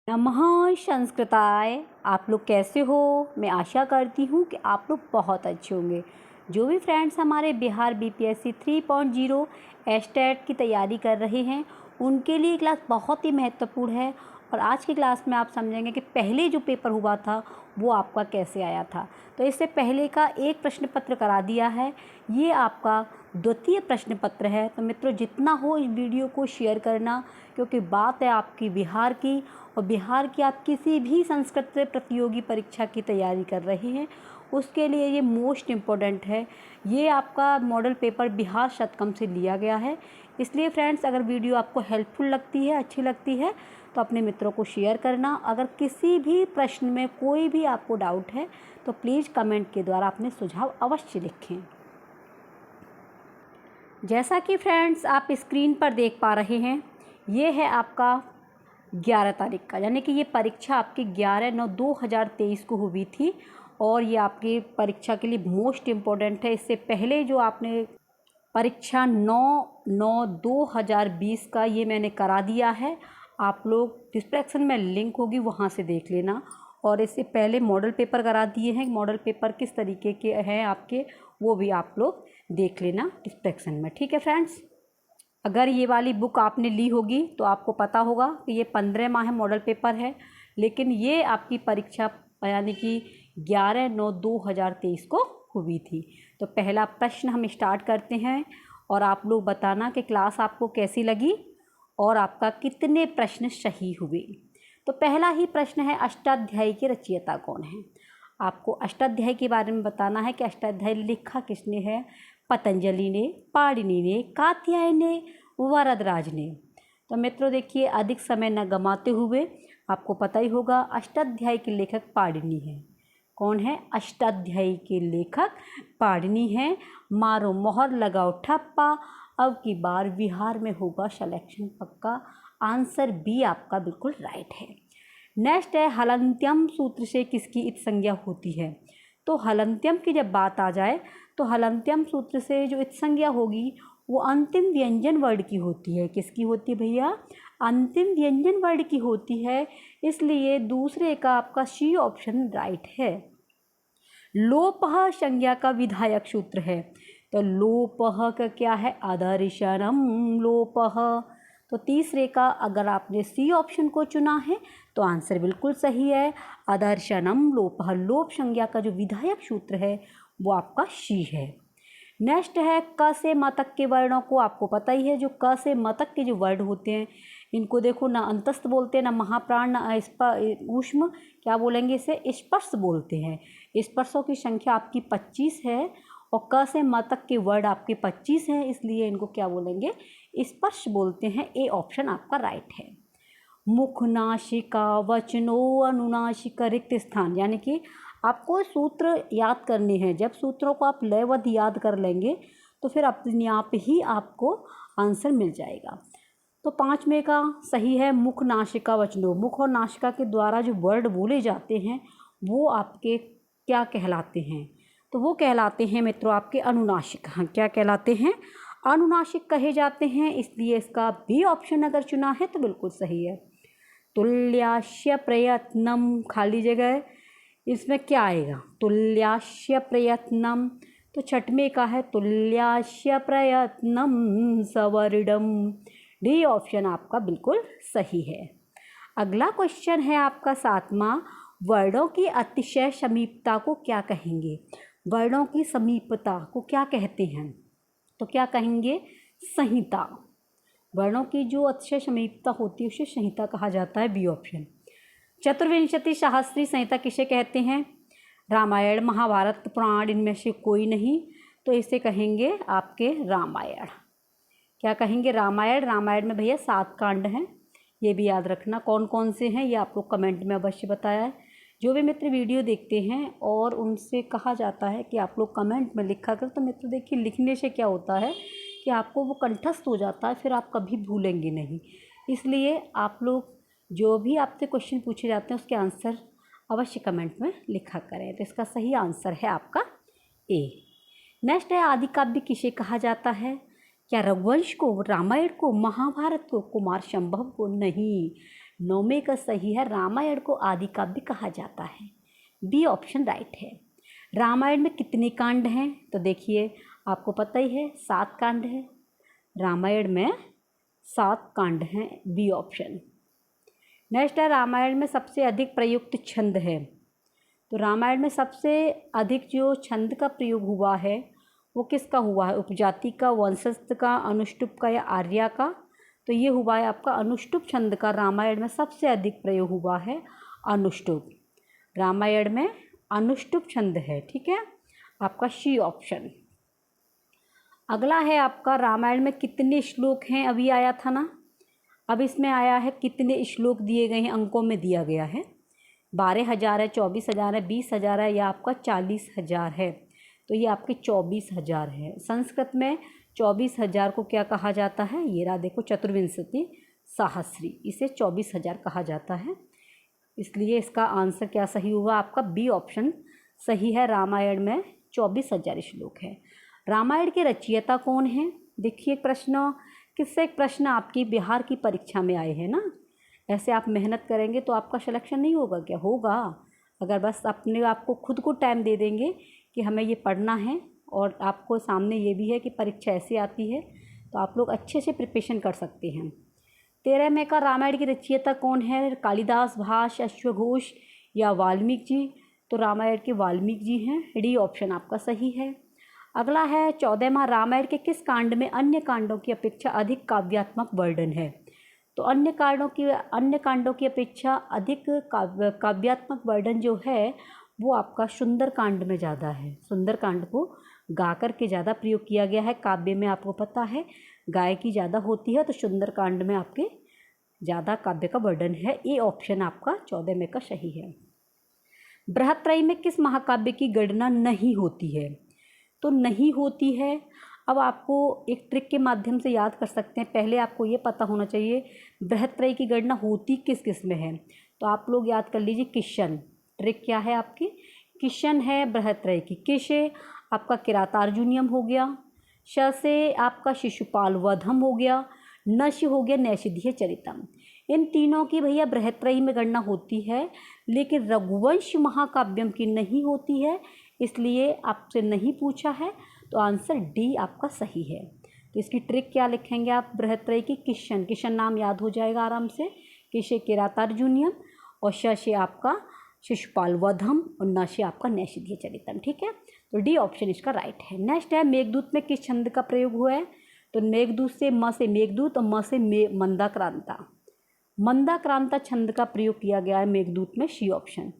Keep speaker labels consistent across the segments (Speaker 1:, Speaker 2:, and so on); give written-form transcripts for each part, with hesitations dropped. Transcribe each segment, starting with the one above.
Speaker 1: नमः संस्कृताय। आप लोग कैसे हो? मैं आशा करती हूँ कि आप लोग बहुत अच्छे होंगे। जो भी फ्रेंड्स हमारे बिहार बीपीएससी 3.0 एस्टेट की तैयारी कर रहे हैं उनके लिए क्लास बहुत ही महत्वपूर्ण है। और आज की क्लास में आप समझेंगे कि पहले जो पेपर हुआ था वो आपका कैसे आया था। तो इससे पहले का एक प्रश्न पत्र करा दिया है, ये आपका द्वितीय प्रश्न पत्र है। तो मित्रों जितना हो इस वीडियो को शेयर करना, क्योंकि बात है आपकी बिहार की, और बिहार की आप किसी भी संस्कृत प्रतियोगी परीक्षा की तैयारी कर रहे हैं उसके लिए ये मोस्ट इम्पोर्टेंट है। ये आपका मॉडल पेपर बिहार शतकम से लिया गया है। इसलिए फ्रेंड्स अगर वीडियो आपको हेल्पफुल लगती है, अच्छी लगती है, तो अपने मित्रों को शेयर करना। अगर किसी भी प्रश्न में कोई भी आपको डाउट है तो प्लीज़ कमेंट के द्वारा अपने सुझाव अवश्य लिखें। जैसा कि फ्रेंड्स आप स्क्रीन पर देख पा रहे हैं, ये है आपका 11 तारीख का, यानी कि ये परीक्षा आपकी 11/9/2023 को हुई थी। और ये आपकी परीक्षा के लिए मोस्ट इम्पोर्टेंट है। इससे पहले जो आपने परीक्षा 9/9/2020 का ये मैंने करा दिया है। आप लोग डिस्क्रिप्शन में लिंक होगी वहाँ से देख लेना। और इससे पहले मॉडल पेपर करा दिए हैं। मॉडल पेपर किस तरीके के हैं आपके, वो भी आप लोग देख लेना डिस्क्रिप्शन में। ठीक है फ्रेंड्स, अगर ये वाली बुक आपने ली होगी तो आपको पता होगा कि ये 15 माह मॉडल पेपर है, लेकिन ये आपकी परीक्षा यानी कि 11/9/2023 को हुई थी। तो पहला प्रश्न हम स्टार्ट करते हैं और आप लोग बताना कि क्लास आपको कैसी लगी और आपका कितने प्रश्न सही हुए। तो पहला ही प्रश्न है, अष्टाध्यायी के रचयिता कौन है? आपको अष्टाध्यायी के बारे में बताना है कि अष्टाध्यायी लिखा किसने है। पतंजलि ने, पाणिनि ने, कात्यायन ने, वरदराज ने। तो मित्रों देखिए, अधिक समय न गंवाते हुए आपको पता ही होगा अष्टाध्यायी के लेखक पाणिनि हैं। कौन है? अष्टाध्यायी के लेखक पाणिनि हैं। मारो मोहर लगाओ ठप्पा, अब की बार बिहार में होगा सिलेक्शन पक्का। आंसर बी आपका बिल्कुल राइट है। नेक्स्ट है, हलन्त्यम सूत्र से किसकी इत्संज्ञा होती है? तो हलन्त्यम की जब बात आ जाए तो हलन्त्यम सूत्र से जो इत्संज्ञा होगी वो अंतिम व्यंजन वर्ण की होती है। किसकी होती है भैया? अंतिम व्यंजन वर्ण की होती है। इसलिए दूसरे का आपका सी ऑप्शन राइट है। लोपः संज्ञा का विधायक सूत्र है। तो लोपः का क्या है? अदर्शनम लोपः। तो तीसरे का अगर आपने सी ऑप्शन को चुना है तो आंसर बिल्कुल सही है, अदर्शनम लोपः। लोप संज्ञा का जो विधायक सूत्र है वो आपका सी है। नेक्स्ट है, क से मतक के वर्णों को आपको पता ही है। जो क से मतक के जो वर्ण होते हैं इनको देखो, ना अंतस्थ बोलते हैं, ना महाप्राण, ना ऊष्म, क्या बोलेंगे इसे? स्पर्श बोलते हैं। स्पर्शों की संख्या आपकी 25 है और क से मतक के वर्ड आपके 25 हैं, इसलिए इनको क्या बोलेंगे? स्पर्श बोलते हैं। ए ऑप्शन आपका राइट है। मुख, नासिका, वचनो, अनुनासिक, रिक्त स्थान, यानी कि आपको सूत्र याद करने हैं। जब सूत्रों को आप लयबद्ध याद कर लेंगे तो फिर अपने आप ही आपको आंसर मिल जाएगा। तो 5वें का सही है, मुख, नासिका, वचनो। मुख और नासिका के द्वारा जो वर्ड बोले जाते हैं वो आपके क्या कहलाते हैं? तो वो कहलाते हैं मित्रों आपके अनुनासिक। हाँ, क्या कहलाते हैं? अनुनासिक कहे जाते हैं। इसलिए इसका बी ऑप्शन अगर चुना है तो बिल्कुल सही है। तुल्यास्य प्रयत्नम, खाली जगह, इसमें क्या आएगा? तुल्यास्य प्रयत्नम। तो 6वें का है, तुल्यास्य प्रयत्नम सवर्णम। डी ऑप्शन आपका बिल्कुल सही है। अगला क्वेश्चन है आपका 7वां, वर्णों की अतिशय समीपता को क्या कहेंगे? वर्णों की समीपता को क्या कहते हैं? तो क्या कहेंगे? संहिता। वर्णों की जो अतिशय समीपता होती है उसे संहिता कहा जाता है। B option. चतुर्विंशति सहस्त्री संहिता किसे कहते हैं? रामायण, महाभारत, पुराण, इनमें से कोई नहीं, तो इसे कहेंगे आपके रामायण। क्या कहेंगे? रामायण। रामायण में भैया 7 कांड हैं, ये भी याद रखना। कौन कौन से हैं ये आप लोग कमेंट में अवश्य बताया है। जो भी मित्र वीडियो देखते हैं और उनसे कहा जाता है कि आप लोग कमेंट में लिखा कर, तो मित्र देखिए लिखने से क्या होता है कि आपको वो कंठस्थ हो जाता है, फिर आप कभी भूलेंगे नहीं। इसलिए आप लोग जो भी आपसे क्वेश्चन पूछे जाते हैं उसके आंसर अवश्य कमेंट में लिखा करें। तो इसका सही आंसर है आपका ए। नेक्स्ट है, आदि काव्य किसे कहा जाता है? क्या रघुवंश को, रामायण को, महाभारत को, कुमार संभव को? नहीं, 9वें का सही है, रामायण को आदि काव्य कहा जाता है। बी ऑप्शन राइट है। रामायण में कितने कांड हैं? तो देखिए आपको पता ही है 7 कांड हैं। रामायण में 7 कांड हैं, बी ऑप्शन। नेक्स्ट है, रामायण में सबसे अधिक प्रयुक्त छंद है। तो रामायण में सबसे अधिक जो छंद का प्रयोग हुआ है वो किसका हुआ है? उपजाति का, वंशस्थ का, अनुष्टुप का या आर्या का? तो ये हुआ है आपका अनुष्टुप छंद का रामायण में सबसे अधिक प्रयोग हुआ है, अनुष्टुप। रामायण में अनुष्टुप छंद है, ठीक है, आपका सी ऑप्शन। अगला है आपका, रामायण में कितने श्लोक हैं? अभी आया था ना, अब इसमें आया है कितने श्लोक दिए गए हैं, अंकों में दिया गया है। 12,000 है, 24,000 है, 20,000 है या आपका 40,000 है? तो ये आपके 24,000 है। संस्कृत में 24,000 को क्या कहा जाता है? ये रहा देखो, चतुर्विंशति सहस्री, इसे 24,000 कहा जाता है। इसलिए इसका आंसर क्या सही हुआ आपका? बी ऑप्शन सही है। रामायण में 24,000 श्लोक है। रामायण के रचयिता कौन हैं? देखिए प्रश्न, किससे एक प्रश्न आपकी बिहार की परीक्षा में आए हैं ना। ऐसे आप मेहनत करेंगे तो आपका सिलेक्शन नहीं होगा क्या? होगा, अगर बस अपने आपको खुद को टाइम दे देंगे कि हमें ये पढ़ना है, और आपको सामने ये भी है कि परीक्षा ऐसे आती है, तो आप लोग अच्छे से प्रिपरेशन कर सकते हैं। 13 में का रामायण की रचयिता कौन है? कालिदास, भास, अश्वघोष या वाल्मीकि जी? तो रामायण के वाल्मीकि जी हैं, डी ऑप्शन आपका सही है। अगला है 14वां, रामायण के किस कांड में अन्य कांडों की अपेक्षा अधिक काव्यात्मक वर्णन है? तो अन्य कांडों की अपेक्षा अधिक काव्यात्मक वर्णन जो है वो आपका सुंदर कांड में ज़्यादा है। सुंदर कांड को गा कर के ज़्यादा प्रयोग किया गया है। काव्य में आपको पता है गाय की ज़्यादा होती है, तो सुंदर कांड में आपके ज़्यादा काव्य का वर्णन है। ए ऑप्शन आपका 14 में का सही है। बृहत्त्रयी में किस महाकाव्य की गणना नहीं होती है? तो नहीं होती है, अब आपको एक ट्रिक के माध्यम से याद कर सकते हैं। पहले आपको ये पता होना चाहिए बृहत्त्रयी की गणना होती किस किस में है। तो आप लोग याद कर लीजिए, किशन। ट्रिक क्या है आपकी? किशन है बृहत्त्रयी की। किशे आपका किरातार्जुनीयम हो गया। श से आपका शिशुपाल वधम हो गया। नश हो गया नैषधीय चरितम। इन तीनों की भैया बृहत्त्रयी में गणना होती है, लेकिन रघुवंश महाकाव्यम की नहीं होती है, इसलिए आपसे नहीं पूछा है। तो आंसर डी आपका सही है। तो इसकी ट्रिक क्या लिखेंगे आप? बृहत्त्रयी की किशन, किशन नाम याद हो जाएगा आराम से। किशे किरातार्जुनीयम, और श से आपका शिशुपाल वधम, और न से आपका नैषधीय चरितम, ठीक है। तो डी ऑप्शन इसका राइट है। नेक्स्ट है, मेघदूत में किस छंद का प्रयोग हुआ है? तो मेघदूत से म से मेघदूत और म से मंदाक्रांता। मंदाक्रांता छंद का प्रयोग किया गया है मेघदूत में, सी ऑप्शन।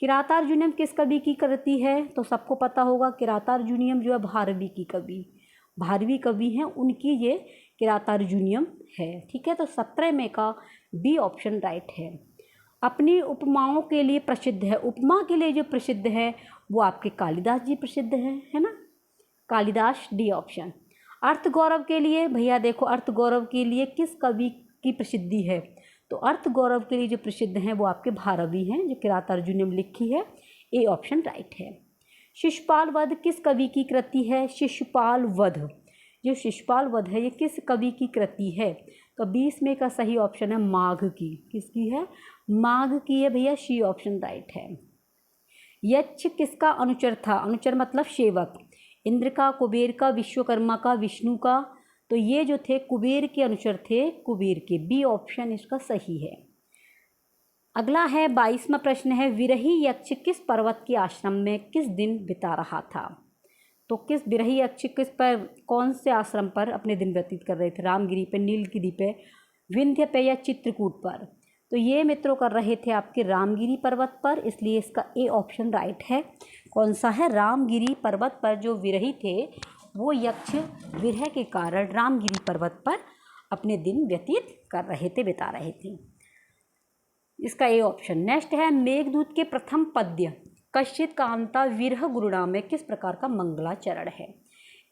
Speaker 1: किरातार्जुनीयम किस कवि की कृति है? तो सबको पता होगा किरातार्जुनीयम जो है भारवी की कवि, भारवी कवि हैं, उनकी ये किरातार्जुनीयम है, ठीक है। तो 17 में का बी ऑप्शन राइट है। अपनी उपमाओं के लिए प्रसिद्ध है। उपमा के लिए जो प्रसिद्ध है वो आपके कालिदास जी प्रसिद्ध है ना, कालिदास, डी ऑप्शन। अर्थ गौरव के लिए भैया देखो, अर्थ गौरव के लिए किस कवि की प्रसिद्धि है? तो अर्थ गौरव के लिए जो प्रसिद्ध हैं वो आपके भारवी हैं, जो किरातार्जुनीयम लिखी है। ए ऑप्शन राइट है। शिशुपाल वध किस कवि की कृति है? शिशुपाल वध, जो शिशुपाल वध है ये किस कवि की कृति है? तो 20 में का सही ऑप्शन है माघ की। किसकी है? माघ की है भैया, सी ऑप्शन राइट है। यक्ष किसका अनुचर था? अनुचर मतलब सेवक। इंद्र का, कुबेर का, विश्वकर्मा का, विष्णु का? तो ये जो थे कुबेर के अनुचर थे, कुबेर के। बी ऑप्शन इसका सही है। अगला है 22वां प्रश्न है, विरही यक्ष किस पर्वत के आश्रम में किस दिन बिता रहा था? तो किस विरही यक्ष किस पर, कौन से आश्रम पर अपने दिन व्यतीत कर रहे थे? रामगिरी पे, नीलगिरी पे, विंध्य पे या चित्रकूट पर? तो ये मित्रों कर रहे थे आपके रामगिरी पर्वत पर, इसलिए इसका ए ऑप्शन राइट है। कौन सा है? रामगिरी पर्वत पर जो विरही थे वो यक्ष विरह के कारण रामगिरी पर्वत पर अपने दिन व्यतीत कर रहे थे, बिता रहे थे। इसका ए ऑप्शन। नेक्स्ट है, मेघदूत के प्रथम पद्य कश्चित कांता विरह गुरुणा में किस प्रकार का मंगलाचरण है?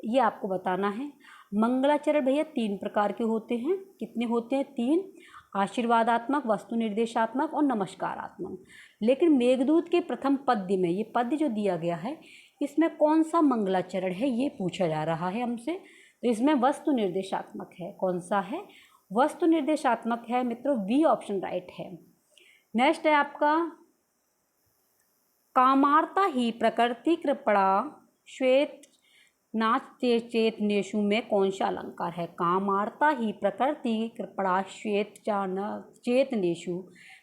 Speaker 1: ये आपको बताना है। मंगलाचरण भैया 3 प्रकार के होते हैं। कितने होते हैं? 3। आशीर्वादात्मक, वस्तु निर्देशात्मक और नमस्कारात्मक। लेकिन मेघदूत के प्रथम पद्य में, ये पद्य जो दिया गया है इसमें कौन सा मंगलाचरण है ये पूछा जा रहा है हमसे। तो इसमें वस्तु निर्देशात्मक है। कौन सा है? वस्तु निर्देशात्मक है मित्रों, बी ऑप्शन राइट है। नेक्स्ट है आपका कामार्ता ही प्रकृति कृपणा श्वेत नाचते चेतनेशु में कौन सा अलंकार है? कामार्ता ही प्रकृति कृपणा श्वेत चेतनेशु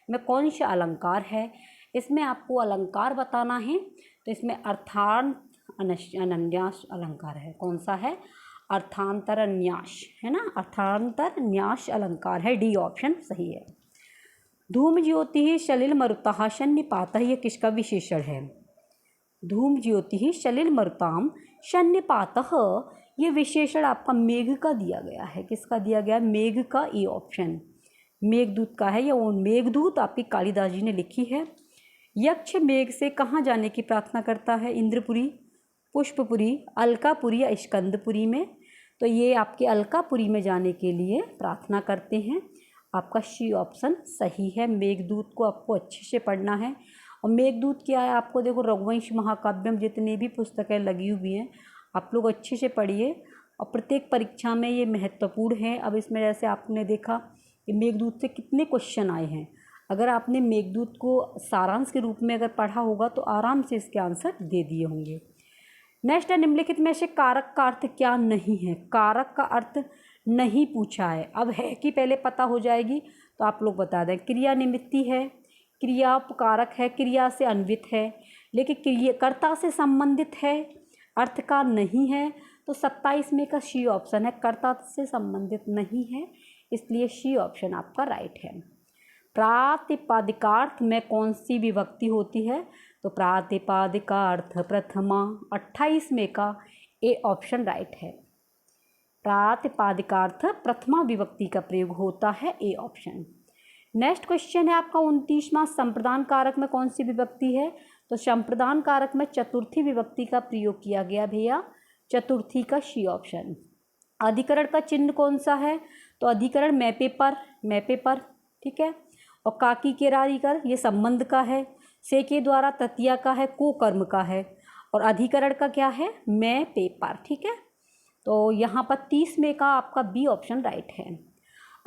Speaker 1: में कौन सा अलंकार है? इसमें आपको अलंकार बताना है, तो इसमें अर्थांत अन्यास अलंकार है। कौन सा है? अर्थांतर न्यास है ना, अर्थांतर न्यास अलंकार है, डी ऑप्शन सही है। धूम ज्योति सलिल मरुतः सन्निपातः, ये किसका विशेषण है? धूम ज्योति सलिल मरुताम सन्निपातः, ये विशेषण आपका मेघ का दिया गया है। किसका दिया गया? मेघ का, ए ऑप्शन मेघदूत का है। ये वो मेघदूत आपकी कालिदास जी ने लिखी है। यक्ष मेघ से कहाँ जाने की प्रार्थना करता है? इंद्रपुरी, पुष्पपुरी, अलकापुरी या स्कंदपुरी में? तो ये आपके अलकापुरी में जाने के लिए प्रार्थना करते हैं। आपका सी ऑप्शन सही है। मेघदूत को आपको अच्छे से पढ़ना है। और मेघदूत क्या है? आपको देखो रघुवंश महाकाव्यम जितनी भी पुस्तकें लगी हुई हैं, आप लोग अच्छे से पढ़िए और प्रत्येक परीक्षा में ये महत्वपूर्ण है। अब इसमें जैसे आपने देखा कि मेघदूत से कितने क्वेश्चन आए हैं, अगर आपने मेघदूत को सारांश के रूप में अगर पढ़ा होगा तो आराम से इसके आंसर दे दिए होंगे। नेक्स्ट है निम्नलिखित में से कारक का अर्थ क्या नहीं है? कारक का अर्थ नहीं पूछा है। अब है कि पहले पता हो जाएगी, तो आप लोग बता दें। क्रिया निमित्ती है, क्रिया उपकारक है, क्रिया से अन्वित है, लेकिन क्रियाकर्ता से संबंधित है, अर्थकार नहीं है। तो 27 में का सी ऑप्शन है, कर्ता से संबंधित नहीं है, इसलिए सी ऑप्शन आपका राइट है। प्रातिपादिकार्थ में कौन सी विभक्ति होती है? तो प्रातिपादिकार्थ प्रथमा, 28 में का ए ऑप्शन राइट है। प्रातिपादिकार्थ प्रथमा विभक्ति का प्रयोग होता है, ए ऑप्शन। नेक्स्ट क्वेश्चन है आपका 29वां, संप्रदान कारक में कौन सी विभक्ति है? तो संप्रदान कारक में चतुर्थी विभक्ति का प्रयोग किया गया भैया, चतुर्थी का सी ऑप्शन। अधिकरण का चिन्ह कौन सा है? तो अधिकरण मैं पेपर, ठीक है। और काकी के रारिकर, ये संबंध का है। से के द्वारा तृतीया का है, को कर्म का है। और अधिकरण का क्या है? मैं पेपर, ठीक है। तो यहाँ पर 30 में का आपका बी ऑप्शन राइट है।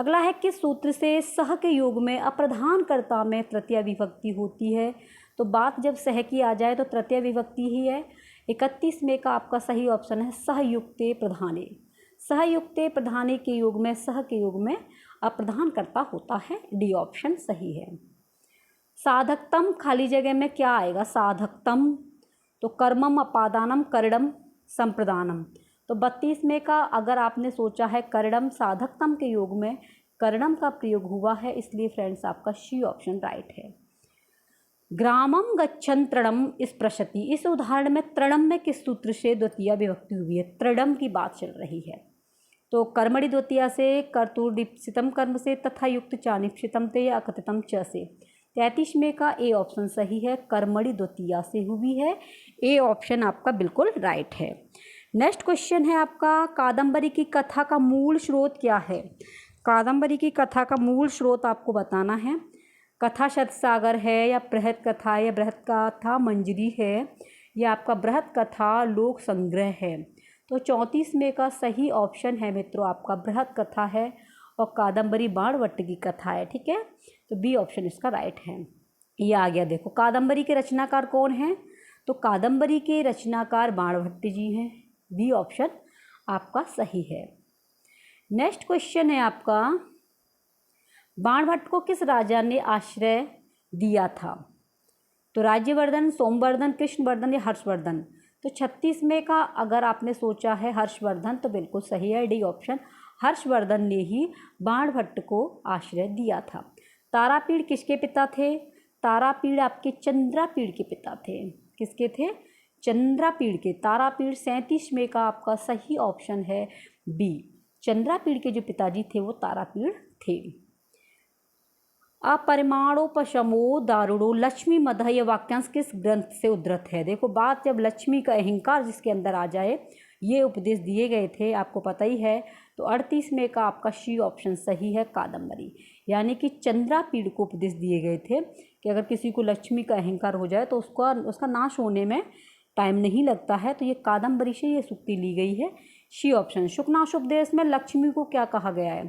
Speaker 1: अगला है किस सूत्र से सह के योग में अप्रधानकर्ता में तृतीय विभक्ति होती है? तो बात जब सह की आ जाए तो तृतीय विभक्ति ही है। 31 में का आपका सही ऑप्शन है सहयुक्ते प्रधाने। सहयुक्ते प्रधाने के योग में, सह के योग में अप्रधानकर्ता होता है, डी ऑप्शन सही है। साधकतम खाली जगह में क्या आएगा? साधकतम, तो कर्मम अपादानम करणम संप्रदानम। तो 32 में का अगर आपने सोचा है करणम, साधकतम के योग में करणम का प्रयोग हुआ है, इसलिए फ्रेंड्स आपका सी ऑप्शन राइट है। ग्रामम गच्छन् तृणम स्पृशति, इस उदाहरण में तृणम में किस सूत्र से द्वितीय विभक्ति हुई है? तृणम की बात चल रही है। तो कर्मणि द्वितीया से, कर्तुर्दीप्सितम कर्म से, तथा युक्त चानिप्सितम ते या अकथितम च से। 33 में का ए ऑप्शन सही है, कर्मणि द्वितीया से हुई है, ए ऑप्शन आपका बिल्कुल राइट है। नेक्स्ट क्वेश्चन है आपका कादम्बरी की कथा का मूल स्रोत क्या है? कादम्बरी की कथा का मूल स्रोत आपको बताना है। कथा शतसागर है, या बृहत कथा, या बृहत कथा मंजरी है, या आपका बृहत कथा लोक संग्रह है। तो 34 में का सही ऑप्शन है मित्रों आपका बृहत कथा है, और कादम्बरी बाणभट्ट की कथा है, ठीक है। तो बी ऑप्शन इसका राइट है। ये आ गया, देखो कादम्बरी के रचनाकार कौन है? तो कादम्बरी के रचनाकार बाणभट्ट जी हैं, बी ऑप्शन आपका सही है। नेक्स्ट क्वेश्चन है आपका बाणभट्ट को किस राजा ने आश्रय दिया था? तो राज्यवर्धन, सोमवर्धन, कृष्णवर्धन या हर्षवर्धन। तो 36 में का अगर आपने सोचा है हर्षवर्धन, तो बिल्कुल सही है, डी ऑप्शन हर्षवर्धन ने ही बाणभट्ट को आश्रय दिया था। तारापीड़ किसके पिता थे? तारापीड़ आपके चंद्रापीड़ के पिता थे। किसके थे? चंद्रापीड़ के। तारापीड़ 37 में का आपका सही ऑप्शन है बी। चंद्रापीड़ के जो पिताजी थे वो तारापीड़ थे। अपरिमाणोपशमो दारुणो लक्ष्मी मदः, ये वाक्यांश किस ग्रंथ से उद्धृत है? देखो बात जब लक्ष्मी का अहंकार जिसके अंदर आ जाए, ये उपदेश दिए गए थे, आपको पता ही है। तो 38 में का आपका सी ऑप्शन सही है, कादम्बरी। यानी कि चंद्रापीड़ को उपदेश दिए गए थे कि अगर किसी को लक्ष्मी का अहंकार हो जाए तो उसका नाश होने में टाइम नहीं लगता है। तो ये कादम्बरी से ये सूक्ति ली गई है, सी ऑप्शन। शुकनाशोपदेश में लक्ष्मी को क्या कहा गया है?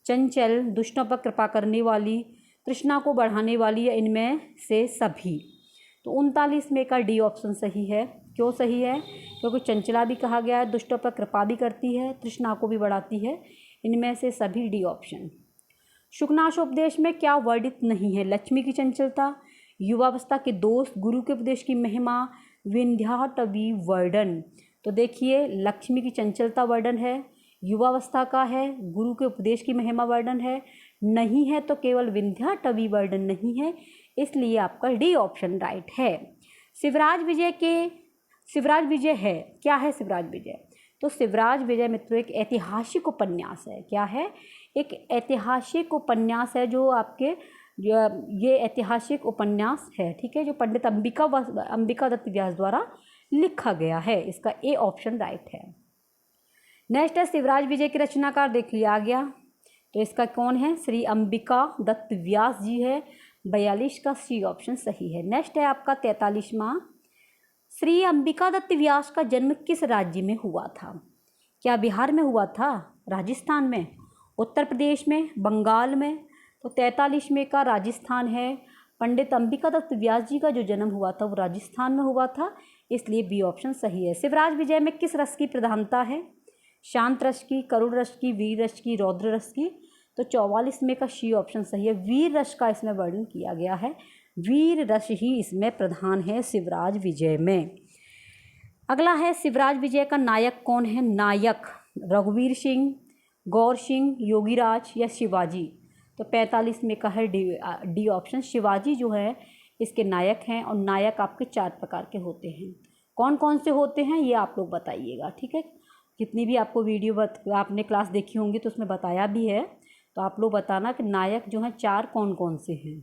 Speaker 1: चंचल, दुष्टों पर कृपा करने वाली, तृष्णा को बढ़ाने वाली, या इनमें से सभी। तो 39 में का डी ऑप्शन सही है। क्यों सही है? क्योंकि चंचला भी कहा गया है, दुष्टों पर कृपा भी करती है, तृष्णा को भी बढ़ाती है, इनमें से सभी डी ऑप्शन। शुकनाशोपदेश में क्या वर्णित नहीं है? लक्ष्मी की चंचलता, युवावस्था के दोष, गुरु के उपदेश की महिमा, विंध्याटवी वर्णन। तो देखिए, लक्ष्मी की चंचलता वर्णन है, युवावस्था का है, गुरु के उपदेश की महिमा वर्णन है, नहीं है तो केवल विंध्याटवी वर्णन नहीं है, इसलिए आपका डी ऑप्शन राइट है। शिवराज विजय है। क्या है शिवराज विजय? तो शिवराज विजय मित्रों एक ऐतिहासिक उपन्यास है। क्या है? एक ऐतिहासिक उपन्यास है जो आपके ये ऐतिहासिक उपन्यास है, ठीक है, जो पंडित अंबिका दत्त व्यास द्वारा लिखा गया है। इसका ए ऑप्शन राइट है। नेक्स्ट है शिवराज विजय के रचनाकार, देख लिया आ गया। तो इसका कौन है? श्री अंबिका दत्त व्यास जी है। 42 का सी ऑप्शन सही है। नेक्स्ट है आपका 43वां, श्री अंबिका दत्त व्यास का जन्म किस राज्य में हुआ था? क्या बिहार में हुआ था, राजस्थान में, उत्तर प्रदेश में, बंगाल में? तो 43 में का राजस्थान है। पंडित अंबिका दत्त व्यास जी का जो जन्म हुआ था वो राजस्थान में हुआ था, इसलिए बी ऑप्शन सही है। शिवराज विजय में किस रस की प्रधानता है? शांत रस की, करुण रस की, वीर रस की, रौद्र रस की? तो 44 में का सी ऑप्शन सही है। वीर रस का इसमें वर्णन किया गया है, वीर रस ही इसमें प्रधान है शिवराज विजय में। अगला है शिवराज विजय का नायक कौन है? नायक रघुवीर सिंह, गौर सिंह, योगीराज या शिवाजी? तो 45 में का है डी ऑप्शन। शिवाजी जो है इसके नायक हैं, और नायक आपके 4 प्रकार के होते हैं। कौन कौन से होते हैं ये आप लोग बताइएगा, ठीक है। जितनी भी आपको वीडियो आपने क्लास देखी होंगी तो उसमें बताया भी है, तो आप लोग बताना कि नायक जो हैं 4 कौन कौन से हैं।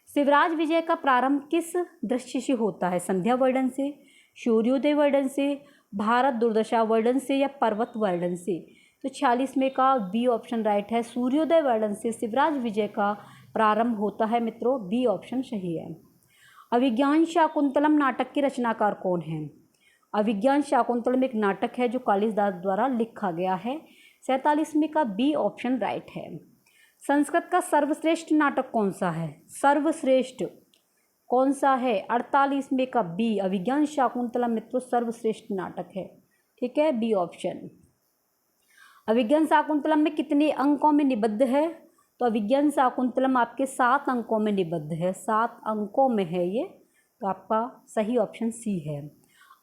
Speaker 1: शिवराज विजय का प्रारंभ किस दृश्य से होता है? संध्या वर्णन से, सूर्योदय वर्णन से, भारत दुर्दशा वर्णन से, या पर्वत वर्णन से? तो 46 में का बी ऑप्शन राइट है। सूर्योदय वर्णन से शिवराज विजय का प्रारंभ होता है मित्रों, बी ऑप्शन सही है। अभिज्ञान शाकुंतलम नाटक के रचनाकार कौन है? अभिज्ञान शाकुंतलम एक नाटक है जो कालिदास द्वारा लिखा गया है। 47 में का बी ऑप्शन राइट है। संस्कृत का सर्वश्रेष्ठ नाटक कौन सा है? सर्वश्रेष्ठ कौन सा है? 48 में का बी, अभिज्ञान शाकुंतलम मित्रों सर्वश्रेष्ठ नाटक है, ठीक है, बी ऑप्शन। अभिज्ञान शाकुंतलम में कितने अंकों में निबद्ध है? तो अभिज्ञान शाकुंतलम आपके 7 अंकों में निबद्ध है, 7 अंकों में है ये, तो आपका सही ऑप्शन सी है।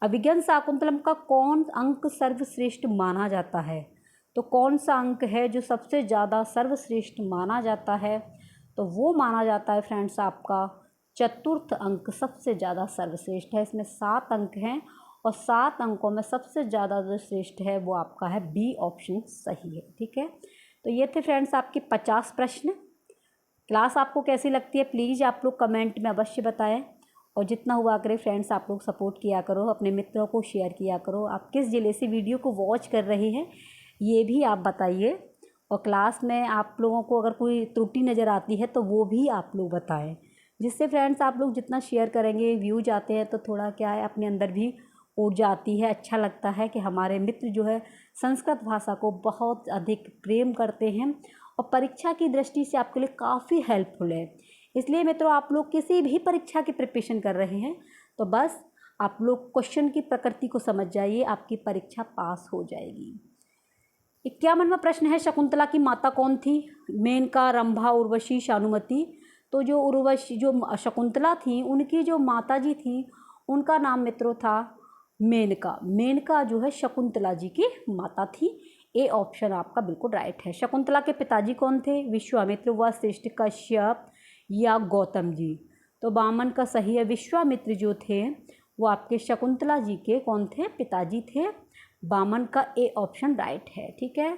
Speaker 1: अभिज्ञान शाकुंतलम का कौन अंक सर्वश्रेष्ठ माना जाता है? तो कौन सा अंक है जो सबसे ज़्यादा सर्वश्रेष्ठ माना जाता है? तो वो माना जाता है फ्रेंड्स आपका चतुर्थ अंक सबसे ज़्यादा सर्वश्रेष्ठ है। इसमें 7 अंक हैं, और 7 अंकों में सबसे ज़्यादा जो श्रेष्ठ है वो आपका है बी ऑप्शन सही है, ठीक है। तो ये थे फ्रेंड्स आपके 50 प्रश्न। क्लास आपको कैसी लगती है प्लीज़ आप लोग कमेंट में अवश्य बताएं, और जितना हुआ करे फ्रेंड्स आप लोग सपोर्ट किया करो, अपने मित्रों को शेयर किया करो। आप किस ज़िले से वीडियो को वॉच कर रहे हैं ये भी आप बताइए, और क्लास में आप लोगों को अगर कोई त्रुटि नज़र आती है तो वो भी आप लोग बताएं, जिससे फ्रेंड्स आप लोग जितना शेयर करेंगे, व्यूज आते हैं तो थोड़ा क्या है अपने अंदर भी ऊर्जा आती है, अच्छा लगता है कि हमारे मित्र जो है संस्कृत भाषा को बहुत अधिक प्रेम करते हैं, और परीक्षा की दृष्टि से आपके लिए काफ़ी हेल्पफुल है। इसलिए मित्रों आप लोग किसी भी परीक्षा की प्रिपरेशन कर रहे हैं तो बस आप लोग क्वेश्चन की प्रकृति को समझ जाइए, आपकी परीक्षा पास हो जाएगी। 51वां प्रश्न है, शकुंतला की माता कौन थी? मेनका, रंभा, उर्वशी, शानुमती? तो जो उर्वशी जो शकुंतला थी उनकी जो माता जी थी उनका नाम मित्रों था मेनका। मेनका जो है शकुंतला जी की माता थी। ए ऑप्शन आपका बिल्कुल राइट है। शकुंतला के पिताजी कौन थे? विश्वामित्र, वशिष्ठ, कश्यप या गौतम जी? तो वामन का सही है। विश्वामित्र जो थे वो आपके शकुंतला जी के कौन थे? पिताजी थे। वामन का ए ऑप्शन राइट है, ठीक है।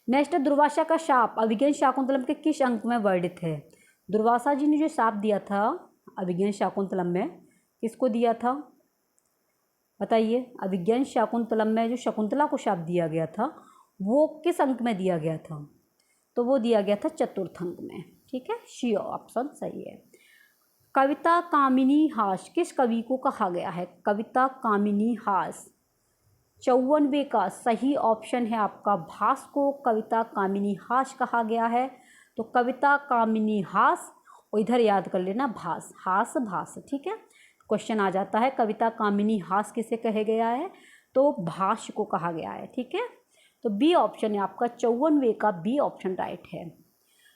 Speaker 1: नेक्स्ट है दुर्वासा का शाप अभिज्ञान शाकुंतलम के किस अंक में वर्णित है? दुर्वासा जी ने जो शाप दिया था अभिज्ञान शाकुंतलम में, किसको दिया था बताइए? अभिज्ञान शाकुंतलम में जो शकुंतला को शाप दिया गया था वो किस अंक में दिया गया था? तो वो दिया गया था चतुर्थ अंक में, ठीक है, सी ऑप्शन सही है। कविता कामिनी हास किस कवि को कहा गया है? कविता कामिनी हास 54वें का सही ऑप्शन है आपका भास को कविता कामिनी हास कहा गया है। तो कविता कामिनी हास, और इधर याद कर लेना भास, हास भास, ठीक है। क्वेश्चन आ जाता है कविता कामिनी हास किसे कहा गया है, तो भास को कहा गया है, ठीक है। तो बी ऑप्शन है आपका 54वें का बी ऑप्शन राइट है।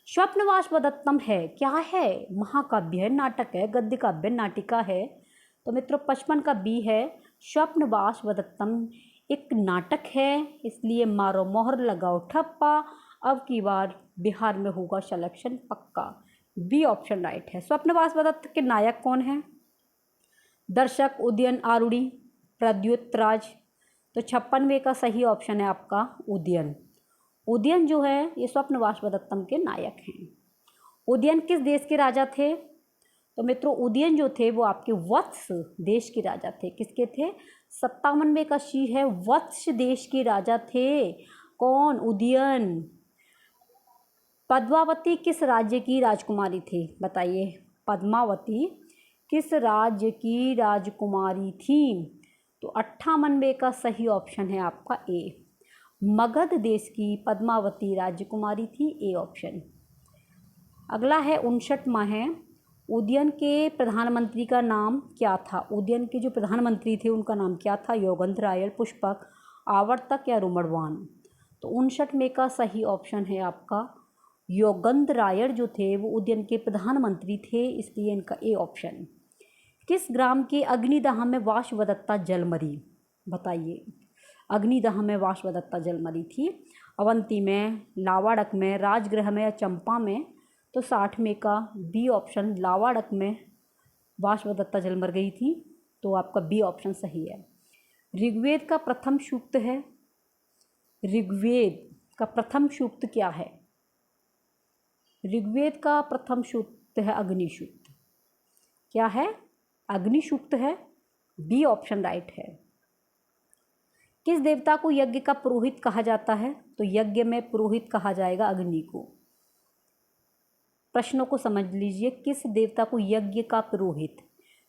Speaker 1: स्वप्नवासवदत्तम है क्या है, महाकाव्य है, नाटक है, गद्य काव्य, नाटिका है। तो मित्रों 55 का बी है, स्वप्नवासवदत्तम एक नाटक है, इसलिए मारो मोहर लगाओ ठप्पा, अब की बार बिहार में होगा सिलेक्शन पक्का। बी ऑप्शन राइट है। स्वप्नवासवदत्त के नायक कौन है, दर्शक, उदयन, आरुणि, प्रद्युत राज। तो 56वें का सही ऑप्शन है आपका उदयन। उदयन जो है ये स्वप्नवासवदत्तम के नायक हैं। उदयन किस देश के राजा थे, तो मित्रों उदयन जो थे वो आपके वत्स देश के राजा थे। किसके थे, 57वें का शी है, वत्स देश के राजा थे। कौन, उदयन। पद्मावती किस राज्य की राजकुमारी थी, बताइए, पद्मावती किस राज्य की राजकुमारी थी। तो 58वें का सही ऑप्शन है आपका ए, मगध देश की पद्मावती राजकुमारी थी, ए ऑप्शन। अगला है 59वां है, उदयन के प्रधानमंत्री का नाम क्या था। उदयन के जो प्रधानमंत्री थे उनका नाम क्या था, योगेंद्र पुष्पक, आवर्तक या रुमड़वान। तो 59वें का सही ऑप्शन है आपका योगेंद्र जो थे वो उदयन के प्रधानमंत्री थे, इसलिए इनका ए ऑप्शन। किस ग्राम के अग्निदाह में वासवदत्ता जल मरी, बताइए। अग्निदाह में वासवदत्ता जल मरी थी, अवंती में, लावाड़क में, राजगृह में या चंपा में। तो 60वें का बी ऑप्शन, लावाड़क में वासवदत्ता जल मर गई थी, तो आपका बी ऑप्शन सही है। ऋग्वेद का प्रथम सूक्त है, ऋग्वेद का प्रथम सूक्त क्या है, ऋग्वेद का प्रथम सूक्त है अग्निसूक्त। क्या है, अग्निसूक्त है, बी ऑप्शन राइट है। किस देवता को यज्ञ का पुरोहित कहा जाता है, तो यज्ञ में पुरोहित कहा जाएगा अग्नि को। प्रश्नों को समझ लीजिए, किस देवता को यज्ञ का पुरोहित,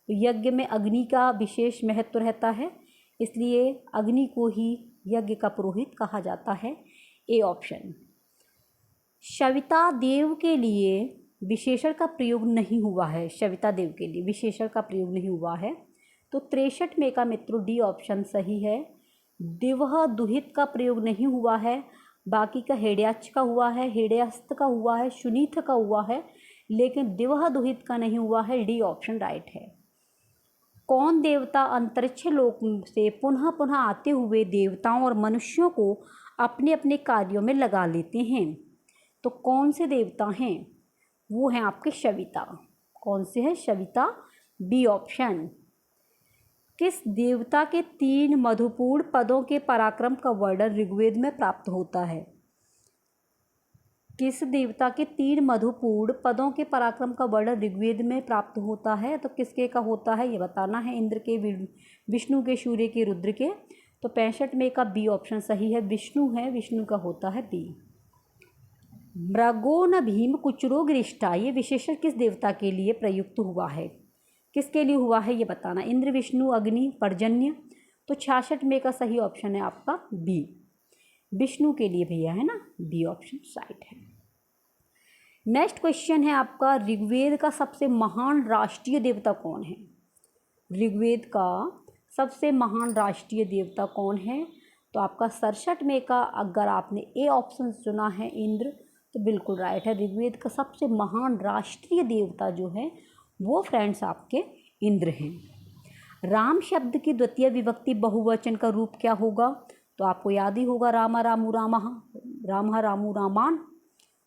Speaker 1: तो यज्ञ में अग्नि का विशेष महत्व रहता है, इसलिए अग्नि को ही यज्ञ का पुरोहित कहा जाता है, ए ऑप्शन। सविता देव के लिए विशेषण का प्रयोग नहीं हुआ है, सविता देव के लिए विशेषण का प्रयोग नहीं हुआ है, तो 63वें का मित्रों डी ऑप्शन सही है। दिवह दुहित का प्रयोग नहीं हुआ है, बाकी का हेड्याच का हुआ है, हेड्यास्त का हुआ है, सुनीथ का हुआ है, लेकिन दिवह दुहित का नहीं हुआ है, डी ऑप्शन राइट है। कौन देवता अंतरिक्ष लोक से पुनः पुनः आते हुए देवताओं और मनुष्यों को अपने अपने कार्यों में लगा लेते हैं, तो कौन से देवता हैं, वो हैं आपके सविता। कौन से हैं, सविता, बी ऑप्शन। किस देवता के 3 मधुपूर्ण पदों के पराक्रम का वर्णन ऋग्वेद में प्राप्त होता है, किस देवता के 3 मधुपूर्ण पदों के पराक्रम का वर्णन ऋग्वेद में प्राप्त होता है, तो किसके का होता है ये बताना है, इंद्र के, विष्णु के, सूर्य के, रुद्र के। तो 65वें का बी ऑप्शन सही है, विष्णु है, विष्णु का होता है बी। मृगो न भीम कुचरो गिरिष्ठा, ये विशेषण किस देवता के लिए प्रयुक्त हुआ है, किसके लिए हुआ है ये बताना, इंद्र, विष्णु, अग्नि, पर्जन्य। तो 66वें का सही ऑप्शन है आपका बी, विष्णु के लिए भैया, है ना, बी ऑप्शन राइट है। नेक्स्ट क्वेश्चन है आपका, ऋग्वेद का सबसे महान राष्ट्रीय देवता कौन है, ऋग्वेद का सबसे महान राष्ट्रीय देवता कौन है। तो आपका 67वें का अगर आपने ए ऑप्शन चुना है इंद्र, तो बिल्कुल राइट है। ऋग्वेद का सबसे महान राष्ट्रीय देवता जो है वो फ्रेंड्स आपके इंद्र हैं। राम शब्द की द्वितीय विभक्ति बहुवचन का रूप क्या होगा, तो आपको याद ही होगा, रामा रामू रामः, रामः रामू रामान।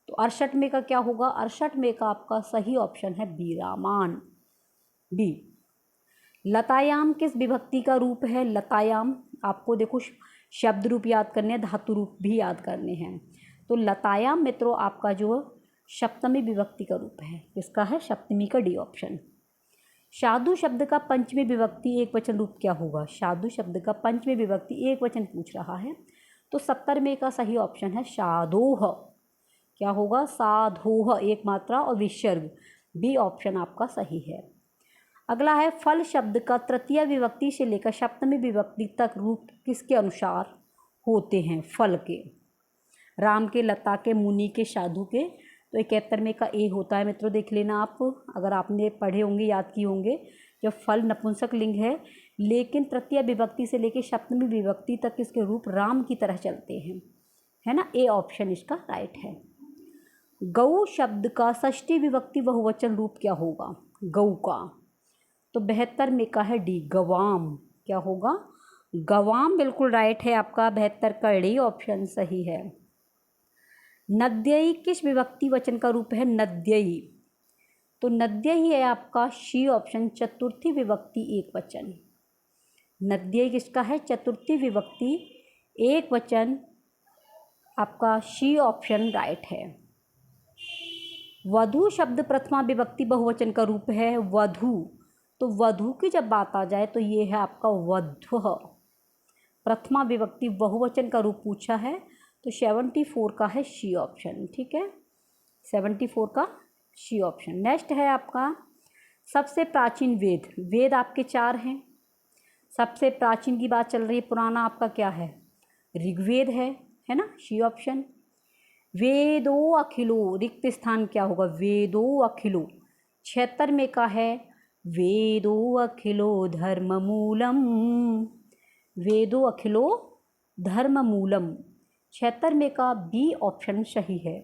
Speaker 1: तो 68वें का क्या होगा, 68वें का आपका सही ऑप्शन है बी, रामान, बी। लतायाम किस विभक्ति का रूप है, लतायाम आपको देखो शब्द रूप याद करने हैं, धातु रूप भी याद करने हैं। तो लतायाम मित्रों आपका जो सप्तमी विभक्ति का रूप है, किसका है, सप्तमी का, डी ऑप्शन। साधु शब्द का पंचमी विभक्ति एक वचन रूप क्या होगा, साधु शब्द का पंचमी विभक्ति एक वचन पूछ रहा है, तो 70वें का सही ऑप्शन है साधोह, क्या होगा, साधोह, एक मात्रा और विसर्ग, बी ऑप्शन आपका सही है। अगला है फल शब्द का तृतीय विभक्ति से लेकर सप्तमी विभक्ति तक रूप किसके अनुसार होते हैं? फल के, राम के, लता के, मुनि के, साधु के। तो 71 में का ए होता है मित्रों, देख लेना आप, अगर आपने पढ़े होंगे, याद किए होंगे। जब फल नपुंसक लिंग है लेकिन तृतीय विभक्ति से लेकर सप्तमी विभक्ति तक इसके रूप राम की तरह चलते हैं, है ना। ए ऑप्शन इसका राइट है। गौ शब्द का षष्ठी विभक्ति बहुवचन रूप क्या होगा? गौ का, तो 72 में का है डी, गवाम। क्या होगा? गवाम बिल्कुल राइट है आपका, 72 का डी ऑप्शन सही है। नद्यई किस विभक्ति वचन का रूप है? नद्यई, तो नद्यई है आपका शी ऑप्शन, चतुर्थी विभक्ति एक वचन। नद्यई किसका है? चतुर्थी विभक्ति एक वचन, आपका शी ऑप्शन राइट है। वधु शब्द प्रथमा विभक्ति बहुवचन का रूप है वधु, तो वधु की जब बात आ जाए तो ये है आपका वधुः। प्रथमा विभक्ति बहुवचन का रूप पूछा है तो 74 का है शी ऑप्शन, ठीक है, 74 का शी ऑप्शन। नेक्स्ट है आपका सबसे प्राचीन वेद। वेद आपके 4 हैं, सबसे प्राचीन की बात चल रही है, पुराना आपका क्या है? ऋग्वेद है ना, शी ऑप्शन। वेदो अखिलो, रिक्त स्थान क्या होगा? वेदो अखिलो। 76 में का है वेदो अखिलो धर्म मूलम, वेदो अखिलो धर्म मूलम। 76 में का बी ऑप्शन सही है।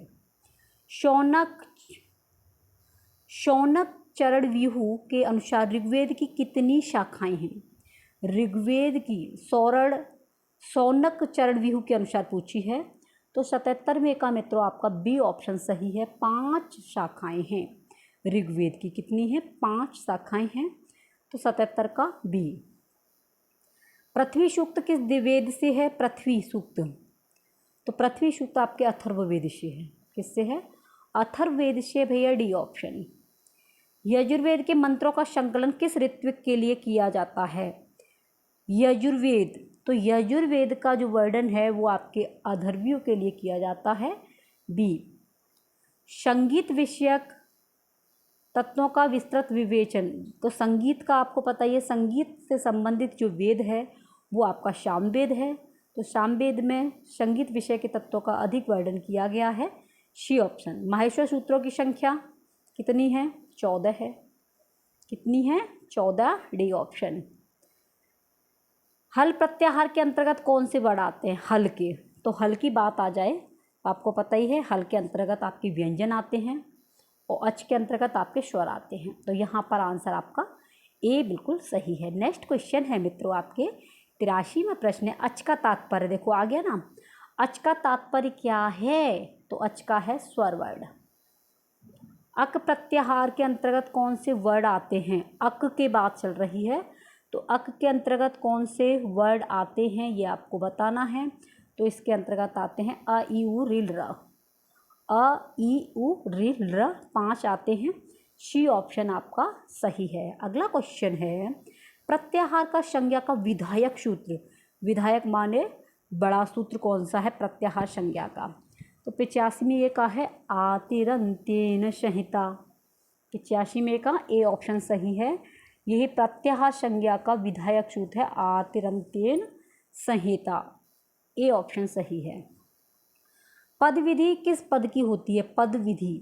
Speaker 1: शौनक चरण व्यूह के अनुसार ऋग्वेद की कितनी शाखाएं हैं? ऋग्वेद की शौनक चरण व्यूह के अनुसार पूछी है, तो 77 में का मित्रों आपका बी ऑप्शन सही है। 5 शाखाएं हैं ऋग्वेद की, कितनी है? 5 शाखाएं हैं, तो 77 का बी। पृथ्वी सूक्त किस वेद से है? पृथ्वी सूक्त, तो पृथ्वी सूक्त आपके अथर्ववेद से है। किससे है? अथर्ववेद से भैया, डी ऑप्शन। यजुर्वेद के मंत्रों का संकलन किस ऋत्विक के लिए किया जाता है? यजुर्वेद, तो यजुर्वेद का जो वर्णन है वो आपके अथर्वियों के लिए किया जाता है, बी। संगीत विषयक तत्वों का विस्तृत विवेचन, तो संगीत का आपको पता ही है, संगीत से संबंधित जो वेद है वो आपका सामवेद है, तो सामवेद में संगीत विषय के तत्वों का अधिक वर्णन किया गया है, सी ऑप्शन। माहेश्वर सूत्रों की संख्या कितनी है? 14 है। कितनी है? 14, डी ऑप्शन। हल प्रत्याहार के अंतर्गत कौन से वर्ड आते हैं? हल के, तो हल की बात आ जाए आपको पता ही है, हल के अंतर्गत आपके व्यंजन आते हैं और अच के अंतर्गत आपके स्वर आते हैं, तो यहाँ पर आंसर आपका ए बिल्कुल सही है। नेक्स्ट क्वेश्चन है मित्रों आपके 83 में प्रश्न है, अच का तात्पर्य। देखो आ गया ना, अच का तात्पर्य क्या है? तो अच का है स्वर वर्ड। अक प्रत्याहार के अंतर्गत कौन से वर्ड आते हैं? अक की बात चल रही है, तो अक के अंतर्गत कौन से वर्ड आते हैं ये आपको बताना है। तो इसके अंतर्गत आते हैं अ ई उ रिल र, अ ई उ रिल र, 5 आते हैं, सी ऑप्शन आपका सही है। अगला क्वेश्चन है प्रत्याहार का संज्ञा का विधायक सूत्र। विधायक माने बड़ा सूत्र कौन सा है प्रत्याहार संज्ञा का? तो 85 में ये का है आतिरंत्येन संहिता। 85 में का ए ऑप्शन सही है, यही प्रत्याहार संज्ञा का विधायक सूत्र है, आतिरंत्येन संहिता, ए ऑप्शन सही है। पद विधि किस पद की होती है? पद विधि,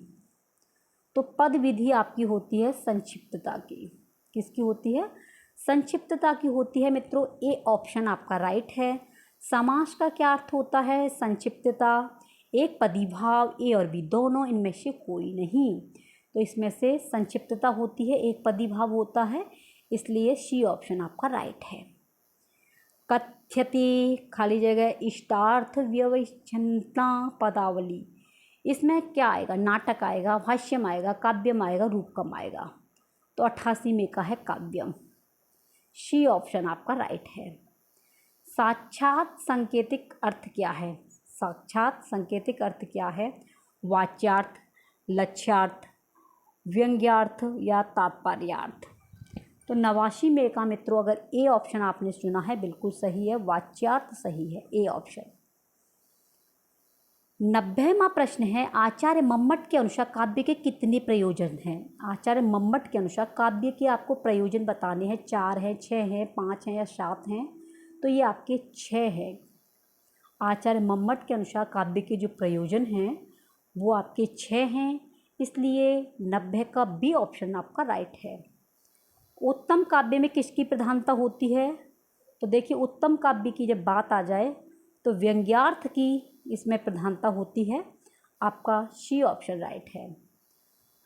Speaker 1: तो पद विधि आपकी होती है संक्षिप्तता की। किसकी होती है? संक्षिप्तता की होती है मित्रों, ए ऑप्शन आपका राइट है। समास का क्या अर्थ होता है? संक्षिप्तता। एक पदी भाव ए और बी दोनों, इनमें से कोई नहीं, तो इसमें से संक्षिप्तता होती है, एक पदी भाव होता है, इसलिए सी ऑप्शन आपका राइट है। कथ्यते खाली जगह इष्टार्थ व्यवच्छिन्नता पदावली, इसमें क्या आएगा? नाटक आएगा, भाष्यम आएगा, काव्यम आएगा, रूपकम आएगा, तो 88 में का है काव्यम, सी ऑप्शन आपका राइट है। साक्षात सांकेतिक अर्थ क्या है? साक्षात सांकेतिक अर्थ क्या है? वाच्यार्थ, लक्ष्यार्थ, व्यंग्यार्थ या तात्पर्यार्थ। तो 89 में का मित्रों अगर ए ऑप्शन आपने चुना है बिल्कुल सही है, वाच्यार्थ सही है, ए ऑप्शन। 90वां प्रश्न है, आचार्य मम्मट के अनुसार काव्य के कितने प्रयोजन हैं। आचार्य मम्मट के अनुसार काव्य के आपको प्रयोजन बताने हैं। 4 हैं, 6 हैं, 5 हैं या 7 हैं। तो ये आपके 6 हैं। आचार्य मम्मट के अनुसार काव्य के जो प्रयोजन हैं वो आपके 6 हैं, इसलिए 90 का बी ऑप्शन आपका राइट है। उत्तम काव्य में किसकी प्रधानता होती है? तो देखिए, उत्तम काव्य की जब बात आ जाए तो व्यंग्यार्थ की इसमें प्रधानता होती है। आपका सी ऑप्शन राइट है।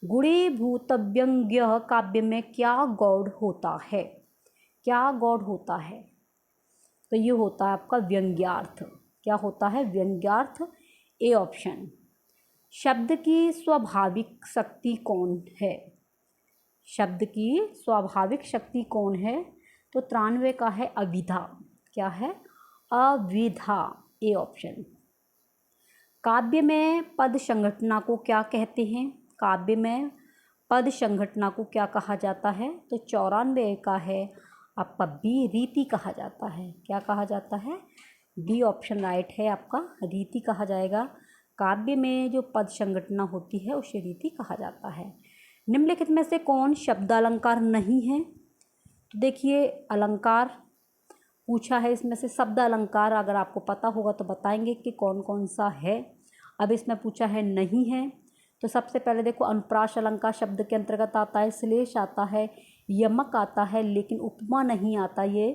Speaker 1: गुणीभूत व्यंग्य काव्य में क्या गौड़ होता है? क्या गौड़ होता है? तो ये होता है आपका व्यंग्यार्थ। क्या होता है? Vyangyarth, A option. शब्द की स्वाभाविक शक्ति कौन है? शब्द की स्वाभाविक शक्ति कौन है? तो 93 का है अविधा। क्या है? अविधा, ए ऑप्शन। काव्य में पद संघटना को क्या कहते हैं? काव्य में पद संघटना को क्या कहा जाता है? तो 94 का है आपका बी, रीति कहा जाता है। क्या कहा जाता है? डी ऑप्शन राइट है आपका, रीति कहा जाएगा। काव्य में जो पद संघटना होती है उसे रीति कहा जाता है। निम्नलिखित में से कौन शब्द अलंकार नहीं है? तो देखिए, अलंकार पूछा है, इसमें से शब्द अलंकार अगर आपको पता होगा तो बताएंगे कि कौन कौन सा है। अब इसमें पूछा है नहीं है, तो सबसे पहले देखो, अनुप्रास अलंकार शब्द के अंतर्गत आता है, श्लेष आता है, यमक आता है, लेकिन उपमा नहीं आता, ये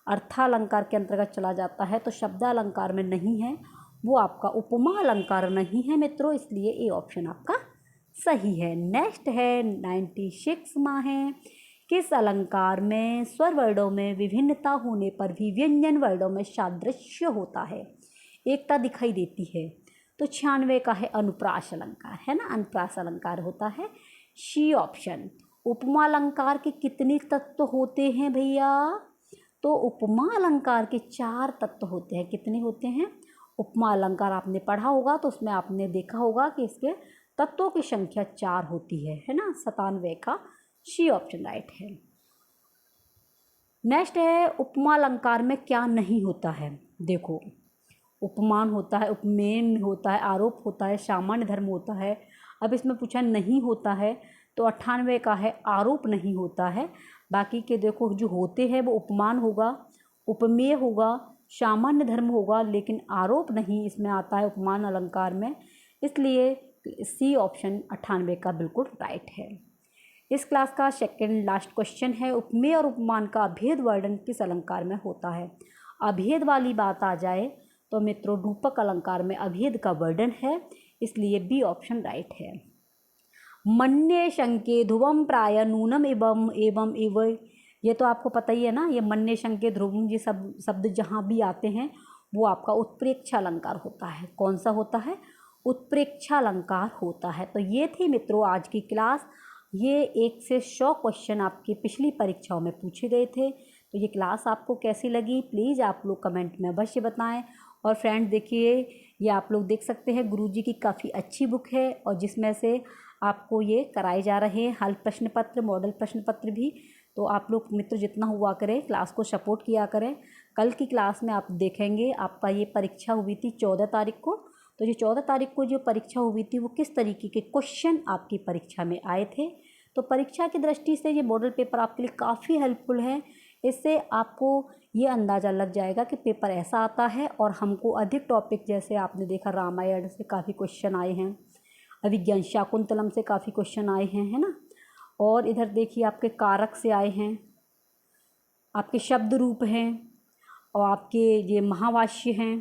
Speaker 1: अर्थालंकार के अंतर्गत चला जाता है। तो शब्द अलंकार में नहीं है, वो आपका उपमा अलंकार नहीं है मित्रों, इसलिए ए ऑप्शन आपका सही है। नेक्स्ट है 96वां है, किस अलंकार में स्वर वर्णों में विभिन्नता होने पर भी व्यंजन वर्णों में सादृश्य होता है, एकता दिखाई देती है? तो 96 का है अनुप्रास अलंकार, है ना, अनुप्रास अलंकार होता है, सी ऑप्शन। उपमा अलंकार के कितने तत्व होते हैं भैया? तो उपमा अलंकार के 4 तत्व होते हैं। कितने होते हैं? उपमा अलंकार आपने पढ़ा होगा तो उसमें आपने देखा होगा कि इसके तत्वों की संख्या 4 होती है ना। 97 का सी ऑप्शन राइट है। नेक्स्ट है, उपमा अलंकार में क्या नहीं होता है? देखो, उपमान होता है, उपमेय होता है, आरोप होता है, सामान्य धर्म होता है। अब इसमें पूछा नहीं होता है, तो 98 का है आरोप नहीं होता है। बाकी के देखो जो होते हैं वो उपमान होगा, उपमेय होगा, सामान्य धर्म होगा, लेकिन आरोप नहीं इसमें आता है उपमान अलंकार में, इसलिए सी ऑप्शन 98 का बिल्कुल राइट है। इस क्लास का सेकंड लास्ट क्वेश्चन है, उपमेय और उपमान का अभेद वर्णन किस अलंकार में होता है? अभेद वाली बात आ जाए तो मित्रों रूपक अलंकार में अभेद का वर्णन है, इसलिए बी ऑप्शन राइट है। मन्ये शंके ध्रुवम प्राय नूनम एवं एवं एव, ये तो आपको पता ही है ना। ये मन्ये शंके ध्रुवम, ये सब शब्द जहाँ भी आते हैं वो आपका उत्प्रेक्षा अलंकार होता है। कौन सा होता है? उत्प्रेक्षा अलंकार होता है। तो ये थी मित्रों आज की क्लास। ये 1 से 100 क्वेश्चन आपकी पिछली परीक्षाओं में पूछे गए थे। तो ये क्लास आपको कैसी लगी प्लीज़ आप लोग कमेंट में अवश्य बताएं। और फ्रेंड्स देखिए, ये आप लोग देख सकते हैं गुरुजी की काफ़ी अच्छी बुक है, और जिसमें से आपको ये कराए जा रहे हैं हल प्रश्न पत्र, मॉडल प्रश्न पत्र भी। तो आप लोग मित्र जितना हुआ करें क्लास को सपोर्ट किया करें। कल की क्लास में आप देखेंगे आपका ये परीक्षा हुई थी 14 तारीख को। तो ये 14 तारीख को जो परीक्षा हुई थी वो किस तरीके के क्वेश्चन आपकी परीक्षा में आए थे। तो परीक्षा की दृष्टि से ये मॉडल पेपर आपके लिए काफ़ी हेल्पफुल है। इससे आपको ये अंदाज़ा लग जाएगा कि पेपर ऐसा आता है, और हमको अधिक टॉपिक जैसे आपने देखा रामायण से काफ़ी क्वेश्चन आए हैं, अभिज्ञान शाकुंतलम से काफ़ी क्वेश्चन आए हैं, है ना। और इधर देखिए आपके कारक से आए हैं, आपके शब्द रूप हैं, और आपके ये महावाक्य हैं,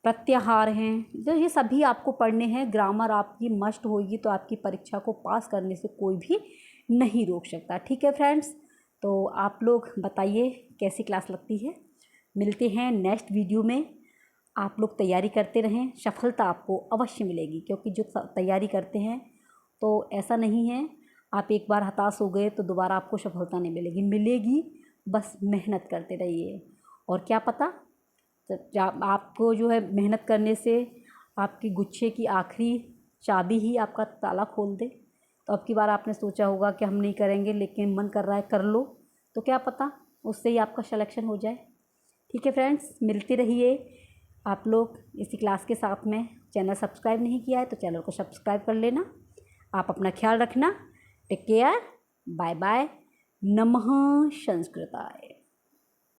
Speaker 1: प्रत्याहार हैं। तो ये सभी आपको पढ़ने हैं। ग्रामर आपकी मस्ट होगी, तो आपकी परीक्षा को पास करने से कोई भी नहीं रोक सकता। ठीक है फ्रेंड्स, तो आप लोग बताइए कैसी क्लास लगती है। मिलते हैं नेक्स्ट वीडियो में। आप लोग तैयारी करते रहें, सफलता आपको अवश्य मिलेगी, क्योंकि जो तैयारी करते हैं तो ऐसा नहीं है आप एक बार हताश हो गए तो दोबारा आपको सफलता नहीं मिलेगी, मिलेगी, बस मेहनत करते रहिए। और क्या पता आपको जो है मेहनत करने से आपकी गुच्छे की आखिरी चाबी ही आपका ताला खोल दे। तो अब की बार आपने सोचा होगा कि हम नहीं करेंगे, लेकिन मन कर रहा है कर लो, तो क्या पता उससे ही आपका सिलेक्शन हो जाए। ठीक है फ्रेंड्स, मिलते रहिए, आप लोग इसी क्लास के साथ में चैनल सब्सक्राइब नहीं किया है तो चैनल को सब्सक्राइब कर लेना। आप अपना ख्याल रखना। Take care. Bye bye. नमः संस्कृताय।